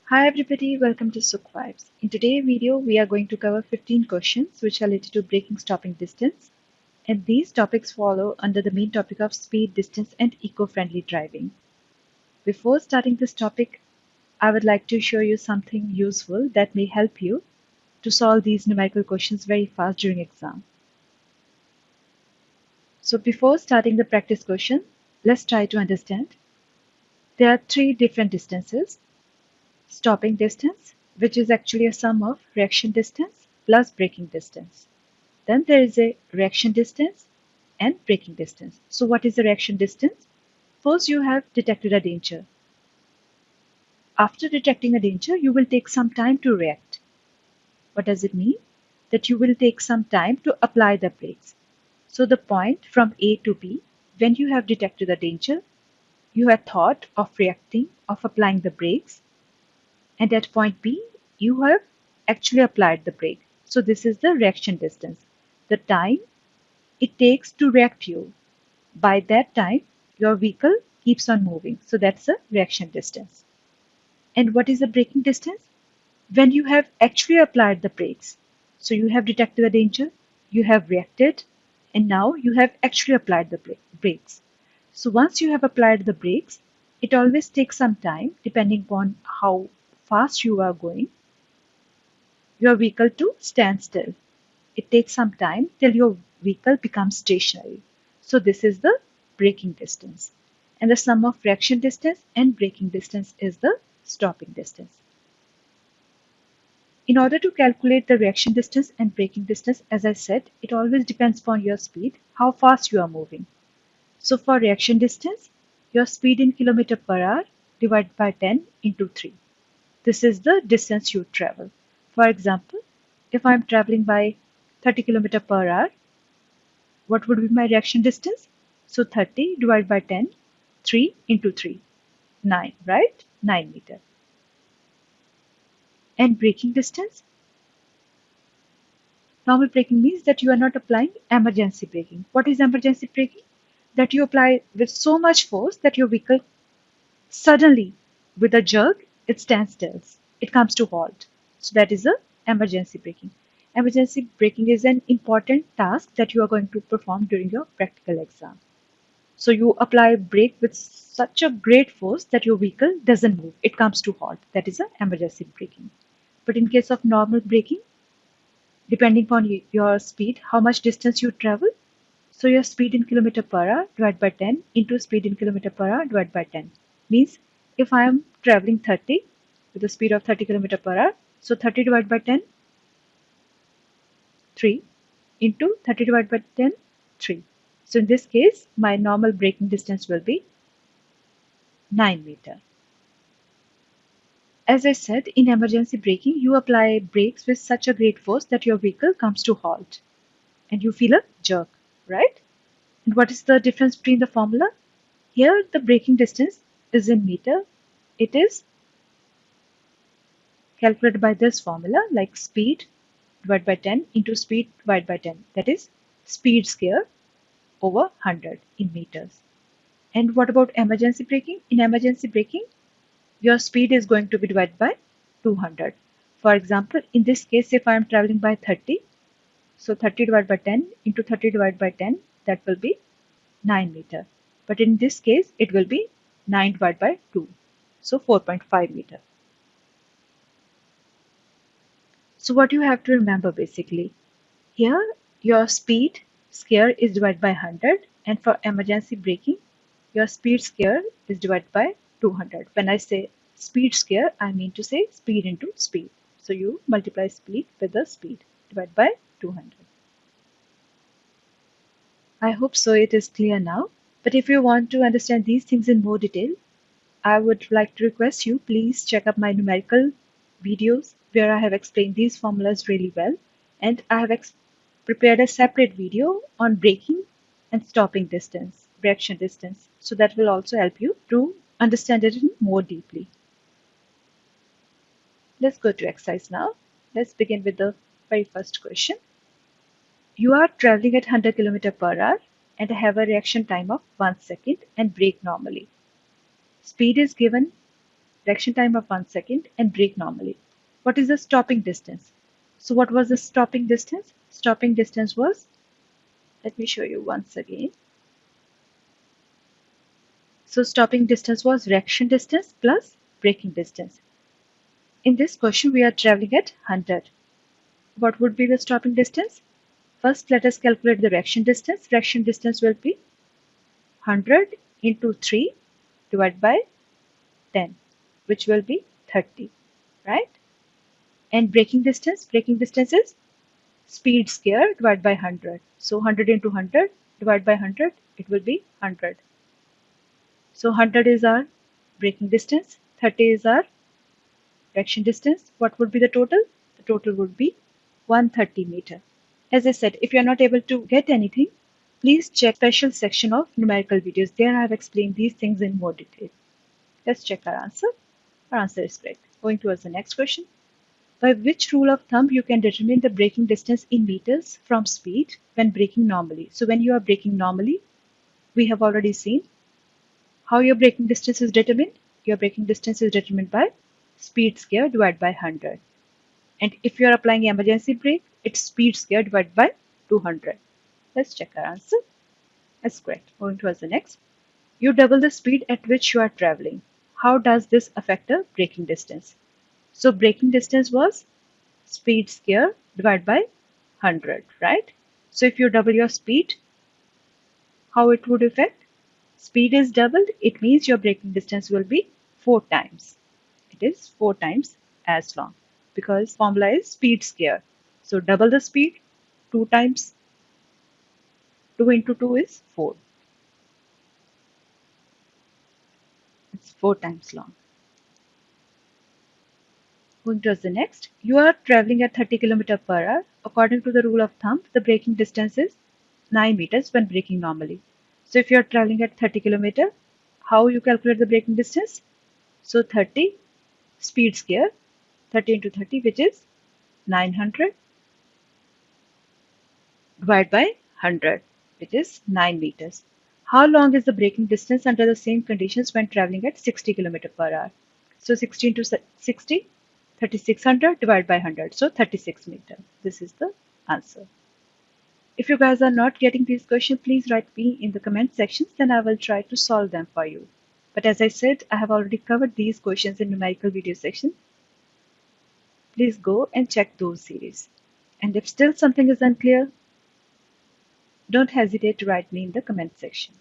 Hi everybody, welcome to Sukh Vibes. In today's video, we are going to cover 15 questions which are related to braking, stopping, distance. And these topics follow under the main topic of speed, distance, and eco-friendly driving. Before starting this topic, I would like to show you something useful that may help you to solve these numerical questions very fast during exam. So before starting the practice question, let's try to understand. There are three different distances. Stopping distance, which is actually a sum of reaction distance plus braking distance. Then there is a reaction distance and braking distance. So what is the reaction distance? First you have detected a danger. After detecting a danger, you will take some time to react. What does it mean? That you will take some time to apply the brakes. So the point from A to B, when you have detected the danger, you have thought of reacting, of applying the brakes, and at point B, you have actually applied the brake. So this is the reaction distance, the time it takes to react you. By that time, your vehicle keeps on moving. So that's the reaction distance. And what is the braking distance? When you have actually applied the brakes. So you have detected the danger, you have reacted, and now you have actually applied the brakes. So once you have applied the brakes, it always takes some time, depending upon how fast you are going, your vehicle to stand still. It takes some time till your vehicle becomes stationary. So this is the braking distance. And the sum of reaction distance and braking distance is the stopping distance. In order to calculate the reaction distance and braking distance, as I said, it always depends upon your speed, how fast you are moving. So for reaction distance, your speed in kilometer per hour divided by 10 into 3. This is the distance you travel. For example, if I am traveling by 30 km per hour, what would be my reaction distance? So 30 divided by 10, 3 into 3, 9, right? 9 meter. And braking distance? Normal braking means that you are not applying emergency braking. What is emergency braking? That you apply with so much force that your vehicle suddenly, with a jerk, it stands still. It comes to halt. So that is a emergency braking. Emergency braking is an important task that you are going to perform during your practical exam. So you apply brake with such a great force that your vehicle doesn't move. It comes to halt. That is a emergency braking. But in case of normal braking, depending upon your speed, how much distance you travel, so your speed in kilometer per hour divided by 10 into speed in kilometer per hour divided by 10 means if I am traveling 30 with a speed of 30 kilometer per hour, so 30 divided by 10, 3 into 30 divided by 10, 3. So in this case, my normal braking distance will be 9 meter. As I said, in emergency braking, you apply brakes with such a great force that your vehicle comes to halt and you feel a jerk, right? And what is the difference between the formula? Here the braking distance is in meter. It is calculated by this formula, like speed divided by 10 into speed divided by 10. That is speed square over 100 in meters. And what about emergency braking? In emergency braking, your speed is going to be divided by 200. For example, in this case, if I am traveling by 30, so 30 divided by 10 into 30 divided by 10, that will be 9 meter. But in this case, it will be 9 divided by 2, so 4.5 meter. So what you have to remember basically, here your speed square is divided by 100, and for emergency braking, your speed square is divided by 200. When I say speed square, I mean to say speed into speed. So you multiply speed with the speed divided by 200. I hope so it is clear now. But if you want to understand these things in more detail, I would like to request you please check up my numerical videos where I have explained these formulas really well, and I have prepared a separate video on braking and stopping distance, reaction distance. So that will also help you to understand it in more deeply. Let's go to exercise now. Let's begin with the very first question. You are traveling at 100 km per hour and have a reaction time of 1 second and brake normally. Speed is given reaction time of 1 second, and brake normally. What is the stopping distance? So what was the stopping distance? Stopping distance was, let me show you once again. So stopping distance was reaction distance plus braking distance. In this question, we are traveling at 100. What would be the stopping distance? First, let us calculate the reaction distance. Reaction distance will be 100 into 3 divided by 10, which will be 30, right? And braking distance is speed square divided by 100. So 100 into 100 divided by 100, it will be 100. So 100 is our braking distance, 30 is our reaction distance. What would be the total? The total would be 130 meter. As I said, if you are not able to get anything, please check special section of numerical videos. There I have explained these things in more detail. Let's check our answer. Our answer is correct. Going towards the next question. By which rule of thumb you can determine the braking distance in meters from speed when braking normally? So when you are braking normally, we have already seen how your braking distance is determined. Your braking distance is determined by speed square divided by 100. And if you are applying emergency brake, it's speed square divided by 200. Let's check our answer. That's correct. Going towards the next. You double the speed at which you are traveling. How does this affect the braking distance? So braking distance was speed square divided by 100, right? So if you double your speed, how it would affect? Speed is doubled, it means your braking distance will be 4 times. It is 4 times as long because formula is speed square. So double the speed, 2 times 2 into 2 is 4. It's 4 times long. Going towards the next, you are traveling at 30 km per hour. According to the rule of thumb, the braking distance is 9 meters when braking normally. So if you are traveling at 30 km, how you calculate the braking distance? So 30 speed square, 30 into 30, which is 900 divided by 100, which is 9 meters. How long is the braking distance under the same conditions when traveling at 60 km per hour? So 60 into 60, 3600 divided by 100, so 36 meters. This is the answer. If you guys are not getting these questions, please write me in the comment sections, then I will try to solve them for you. But as I said, I have already covered these questions in numerical video section. Please go and check those series. And if still something is unclear, don't hesitate to write me in the comment section.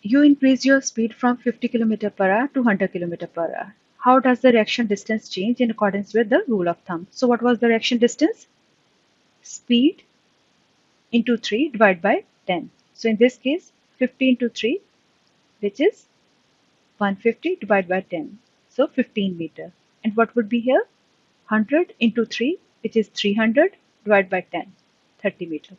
You increase your speed from 50 km per hour to 100 km per hour. How does the reaction distance change in accordance with the rule of thumb? So what was the reaction distance? Speed into 3 divided by 10. So in this case, 50 into 3, which is 150 divided by 10. So 15 meter. And what would be here? 100 into 3, which is 300 divided by 10, 30 meter.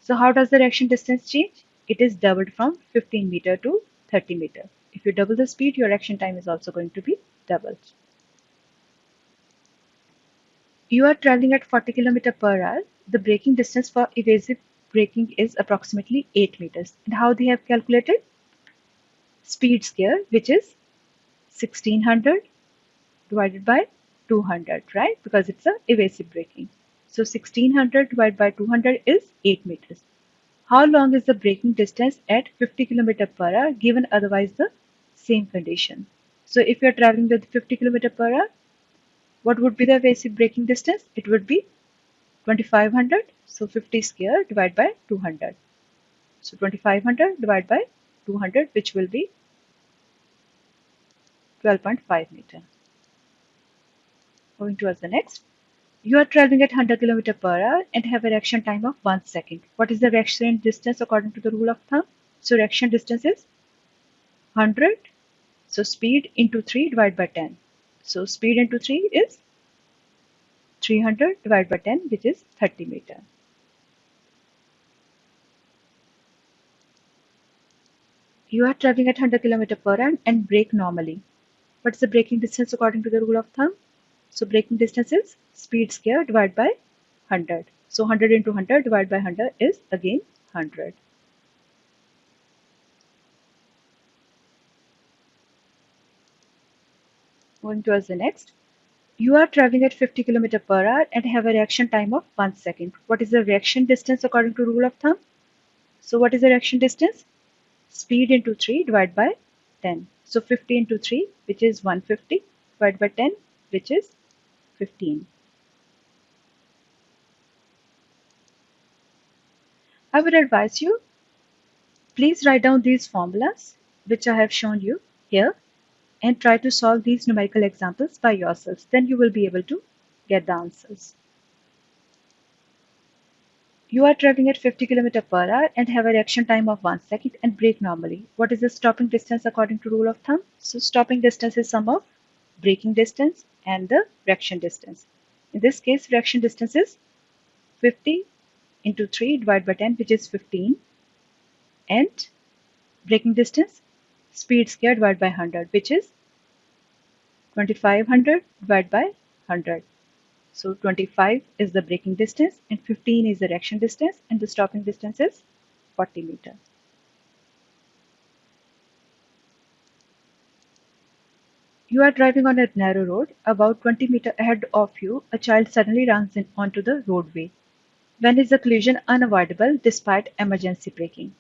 So how does the reaction distance change? It is doubled from 15 meter to 30 meter. If you double the speed, your reaction time is also going to be doubled. You are traveling at 40 km per hour. The braking distance for evasive braking is approximately 8 meters. And how they have calculated? Speed square, which is 1600 divided by 200, right? Because it's a evasive braking. So 1600 divided by 200 is 8 meters. How long is the braking distance at 50 km per hour given otherwise the same condition? So if you are traveling with 50 km per hour, what would be the evasive braking distance? It would be 2500. So 50 square divided by 200. So 2500 divided by 200, which will be 12.5 meter. Going towards the next. You are traveling at 100 km per hour and have a reaction time of 1 second. What is the reaction distance according to the rule of thumb? So reaction distance is 100. So speed into 3 divided by 10. So speed into 3 is 300 divided by 10, which is 30 meter. You are traveling at 100 km per hour and brake normally. What is the braking distance according to the rule of thumb? So braking distance is speed square divided by 100. So 100 into 100 divided by 100 is again 100. Moving towards the next. You are traveling at 50 km per hour and have a reaction time of 1 second. What is the reaction distance according to rule of thumb? So what is the reaction distance? Speed into 3 divided by 10. So 50 into 3, which is 150, divided by 10, which is 15. I would advise you, please write down these formulas, which I have shown you here, and try to solve these numerical examples by yourselves. Then you will be able to get the answers. You are traveling at 50 km per hour and have a reaction time of 1 second and brake normally. What is the stopping distance according to rule of thumb? So stopping distance is sum of braking distance and the reaction distance. In this case, reaction distance is 50 into 3 divided by 10, which is 15, and braking distance, speed square divided by 100, which is 2500 divided by 100. So 25 is the braking distance and 15 is the reaction distance, and the stopping distance is 40 meters. You are driving on a narrow road. About 20 meters ahead of you, a child suddenly runs onto the roadway. When is the collision unavoidable despite emergency braking?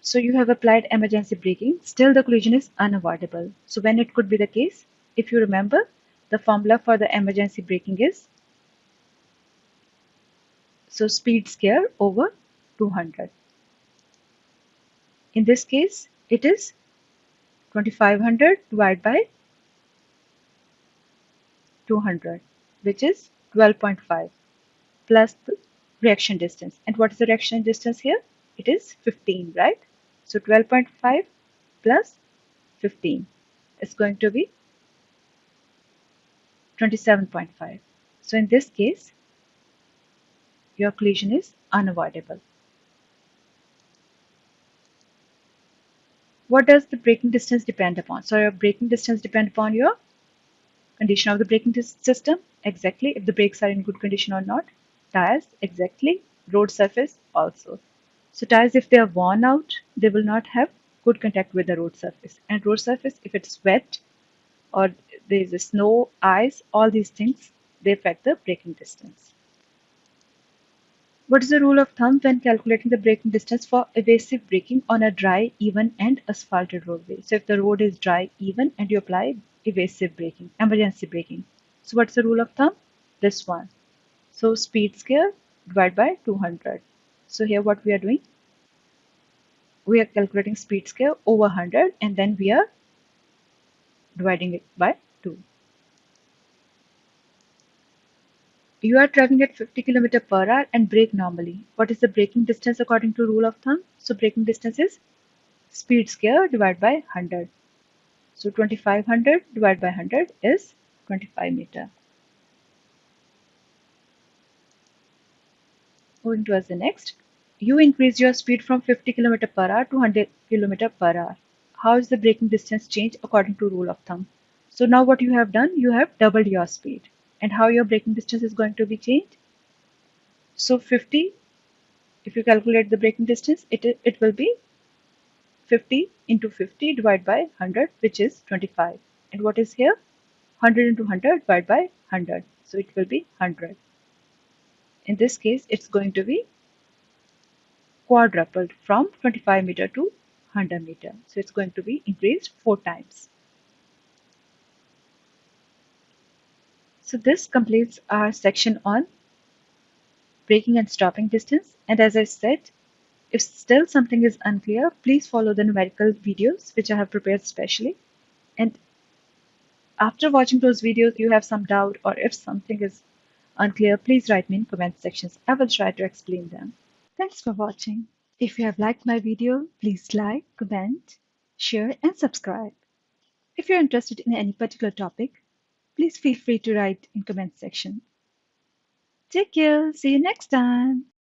So you have applied emergency braking, still the collision is unavoidable. So when it could be the case? If you remember, the formula for the emergency braking is speed square over 200. In this case, it is 2500 divided by 200, which is 12.5 plus the reaction distance. And what is the reaction distance here? It is 15, right? So 12.5 plus 15 is going to be 27.5. So in this case, your collision is unavoidable. What does the braking distance depend upon? So your braking distance depends upon your condition of the braking system, exactly, if the brakes are in good condition or not. Tires, exactly. Road surface also. So tires, if they are worn out, they will not have good contact with the road surface. And road surface, if it's wet or there is a snow, ice, all these things, they affect the braking distance. What is the rule of thumb when calculating the braking distance for evasive braking on a dry, even, and asphalted roadway? So if the road is dry, even, and you apply evasive braking, emergency braking. So what's the rule of thumb? This one. So speed square divided by 200. So here what we are doing? We are calculating speed square over 100 and then we are dividing it by 2. You are traveling at 50 km per hour and brake normally. What is the braking distance according to rule of thumb? So braking distance is speed square divided by 100. So 2500 divided by 100 is 25 meter. Moving towards the next. You increase your speed from 50 km per hour to 100 km per hour. How is the braking distance changed according to rule of thumb? So now what you have done, you have doubled your speed. And how your braking distance is going to be changed? So 50, if you calculate the braking distance, it will be 50 into 50 divided by 100, which is 25. And what is here? 100 into 100 divided by 100. So it will be 100. In this case, it's going to be quadrupled from 25 meter to 100 meter. So it's going to be increased 4 times. So this completes our section on braking and stopping distance. And as I said, if still something is unclear, please follow the numerical videos which I have prepared specially. And after watching those videos, you have some doubt or if something is unclear, please write me in comment sections. I will try to explain them. Thanks for watching. If you have liked my video, please like, comment, share and subscribe. If you're interested in any particular topic, please feel free to write in comment section. Take care. See you next time.